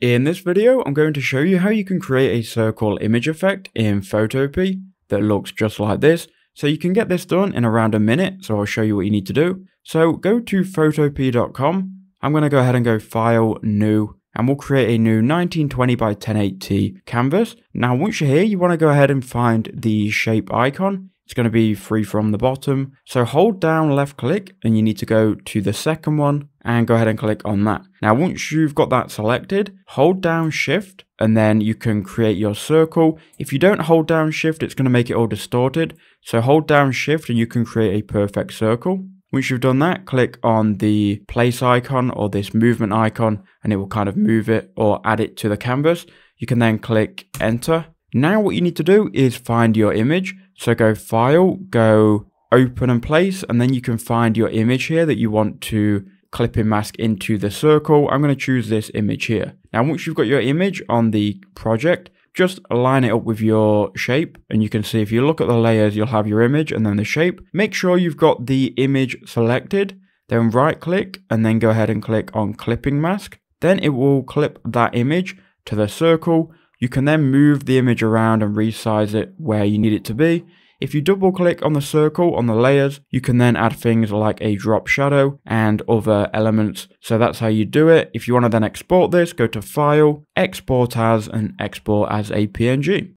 In this video, I'm going to show you how you can create a circle image effect in Photopea that looks just like this. So you can get this done in around a minute, so I'll show you what you need to do. So go to photopea.com. I'm going to go ahead and go File, New, and we'll create a new 1920 by 1080 canvas. Now, once you're here, you want to go ahead and find the shape icon. It's going to be free from the bottom. So hold down left click and you need to go to the second one and go ahead and click on that. Now, once you've got that selected, hold down shift and then you can create your circle. If you don't hold down shift, it's going to make it all distorted. So hold down shift and you can create a perfect circle. Once you've done that, click on the place icon or this movement icon and it will kind of move it or add it to the canvas. You can then click enter. Now what you need to do is find your image. So go File, go Open and Place, and then you can find your image here that you want to clip and mask into the circle. I'm going to choose this image here. Now once you've got your image on the project, just align it up with your shape, and you can see if you look at the layers, you'll have your image and then the shape. Make sure you've got the image selected, then right click and then go ahead and click on Clipping Mask. Then it will clip that image to the circle. You can then move the image around and resize it where you need it to be. If you double click on the circle on the layers, you can then add things like a drop shadow and other elements. So that's how you do it. If you want to then export this, go to File, Export As, and export as a PNG.